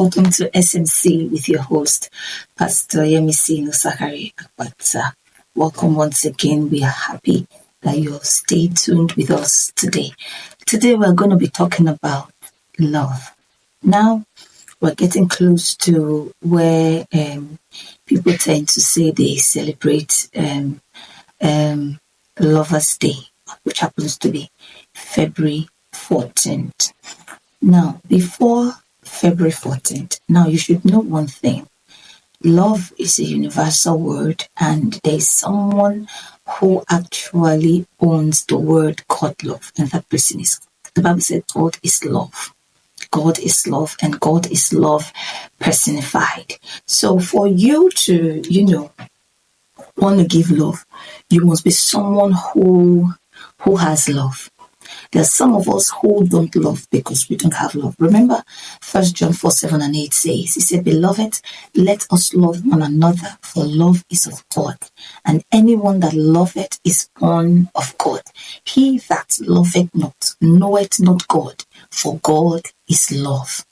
Welcome to SMC with your host, Pastor Yemisi Nosakari Akpata. Welcome once again. We are happy that you've stayed tuned with us today. Today we're going to be talking about love. Now, we're getting close to where people tend to say they celebrate Lover's Day, which happens to be February 14th. Now, before February 14th, now you should know one thing. Love is a universal word, and there's someone who actually owns the word called love, and that person is, the Bible said God is love. God is love, and God is love personified. So for you to, want to give love, you must be someone who has love. There's some of us who don't love because we don't have love. Remember, 1 John 4:7-8 says, he said, "Beloved, let us love one another, for love is of God. And anyone that loveth is born of God. He that loveth not knoweth not God, for God is love."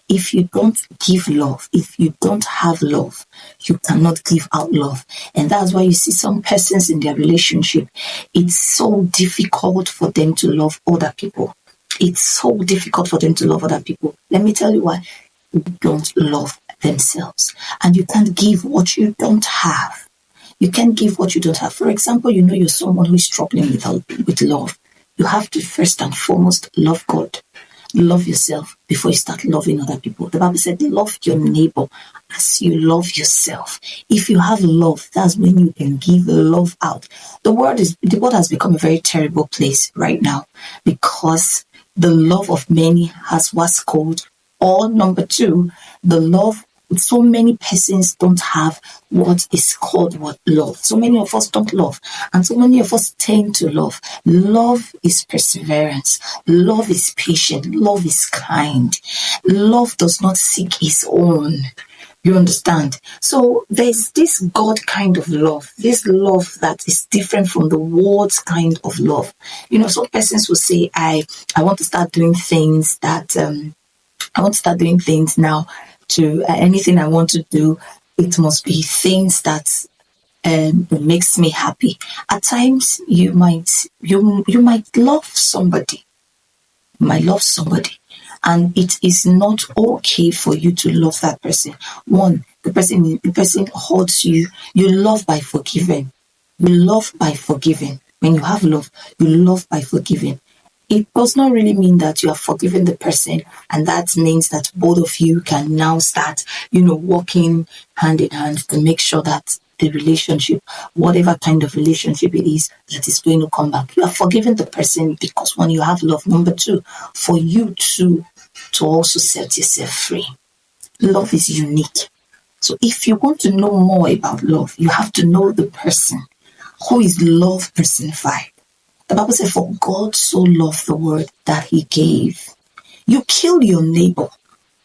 If you don't give love, if you don't have love, you cannot give out love. And that's why you see some persons in their relationship, it's so difficult for them to love other people. It's so difficult for them to love other people. Let me tell you why. They don't love themselves. And you can't give what you don't have. You can't give what you don't have. For example, you're someone who is struggling with love. You have to first and foremost love God. Love yourself before you start loving other people. The Bible said, love your neighbor as you love yourself. If you have love, that's when you can give love out. The world has become a very terrible place right now because the love of many has what's called, or number two, the love. So many persons don't have what is called love. So many of us don't love, and so many of us tend to love. Love is perseverance. Love is patient. Love is kind. Love does not seek its own. You understand? So there's this God kind of love, this love that is different from the world's kind of love. Some persons will say, I want to start doing things that I want to start doing things now. To anything I want to do, it must be things that makes me happy. At times, you might love somebody. You might love somebody, and it is not okay for you to love that person. One, the person hurts you. You love by forgiving. You love by forgiving. When you have love, you love by forgiving. It does not really mean that you are forgiving the person, and that means that both of you can now start, working hand in hand to make sure that the relationship, whatever kind of relationship it is, that is going to come back. You are forgiving the person because when you have love. Number two, for you to also set yourself free. Love is unique. So if you want to know more about love, you have to know the person who is love personified. The Bible says, "For God so loved the world that he gave." You killed your neighbor.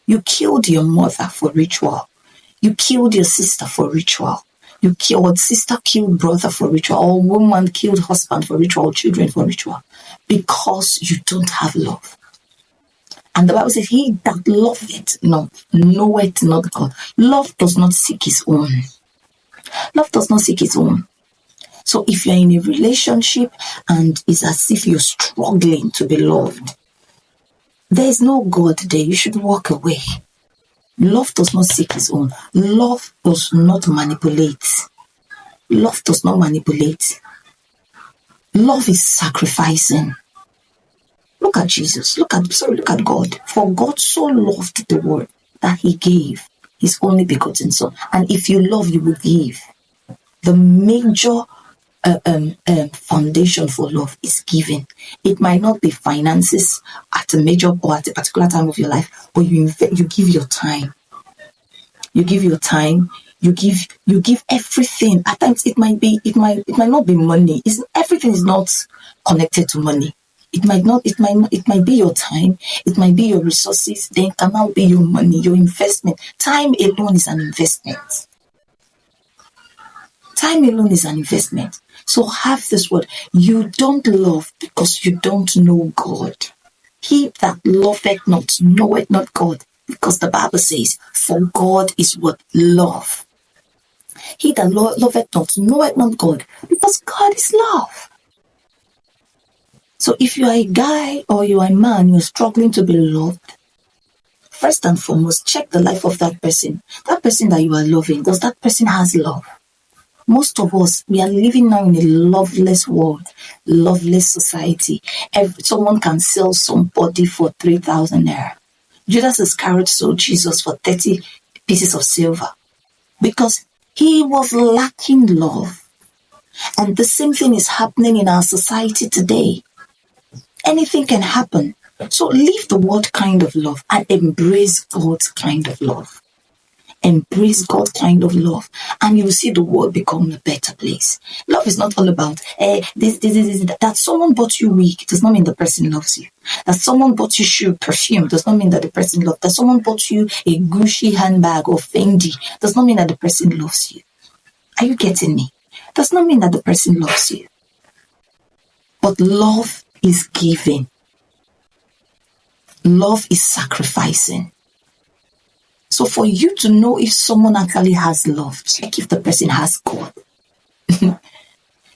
You killed your mother for ritual. You killed your sister for ritual. Sister killed brother for ritual. Or woman killed husband for ritual. Or children for ritual. Because you don't have love. And the Bible says, "He that loveth not knoweth not God." Love does not seek his own. Love does not seek his own. So if you're in a relationship and it's as if you're struggling to be loved, there is no God there. You should walk away. Love does not seek its own. Love does not manipulate. Love does not manipulate. Love is sacrificing. Look at Jesus. Look at God. For God so loved the world that he gave his only begotten son. And if you love, you will give. The major foundation for love is giving. It might not be finances at a major or at a particular time of your life, but you give your time. You give your time. You give everything. At times it might not be money. Everything is not connected to money. It might be your time. It might be your resources. Then it can now be your money, your investment. Time alone is an investment. Time alone is an investment. So have this word. You don't love because you don't know God. He that loveth not knoweth not God, Because the Bible says, for God is what? Love. He that loveth not knoweth not God, because God is love. So if you are a guy or you are a man, you're struggling to be loved, first and foremost, check the life of that person. That person that you are loving, does that person has love? Most of us, we are living now in a loveless world, loveless society. Someone can sell somebody for 3,000 naira. Judas Iscariot sold Jesus for 30 pieces of silver because he was lacking love. And the same thing is happening in our society today. Anything can happen. So leave the world kind of love and embrace God's kind of love. Embrace God's kind of love, and you will see the world become a better place. Love is not all about this. That someone bought you wig does not mean the person loves you. That someone bought you shoe, perfume does not mean that the person loves. That someone bought you a Gucci handbag or Fendi does not mean that the person loves you. Are you getting me? Does not mean that the person loves you. But love is giving. Love is sacrificing. So for you to know if someone actually has love, check if the person has God.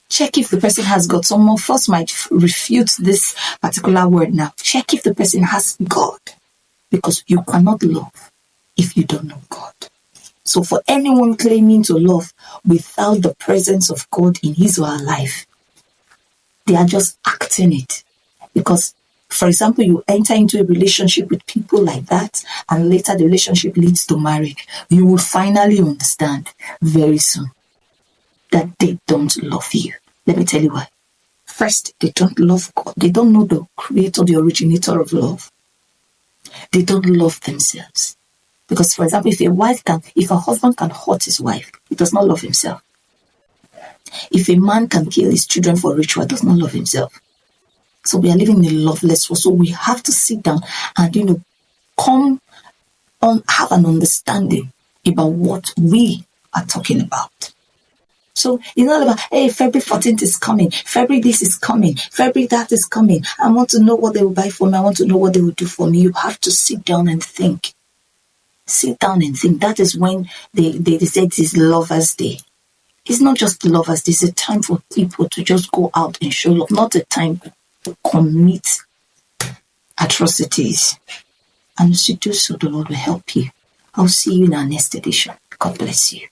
Check if the person has God. Someone first might refute this particular word now. Check if the person has God. Because you cannot love if you don't know God. So for anyone claiming to love without the presence of God in his or her life, they are just acting it. Because, for example, you enter into a relationship with people like that, and later the relationship leads to marriage. You will finally understand very soon that they don't love you. Let me tell you why. First, they don't love God. They don't know the creator, the originator of love. They don't love themselves. Because, for example, if a husband can hurt his wife, he does not love himself. If a man can kill his children for ritual, he does not love himself. So we are living in a loveless world. So we have to sit down and, have an understanding about what we are talking about. So it's not about, hey, February 14th is coming. February this is coming. February that is coming. I want to know what they will buy for me. I want to know what they will do for me. You have to sit down and think. Sit down and think. That is when they say it is Lovers' Day. It's not just Lovers' Day. It's a time for people to just go out and show love. Not a time to commit atrocities. And as you do so, the Lord will help you. I'll see you in our next edition. God bless you.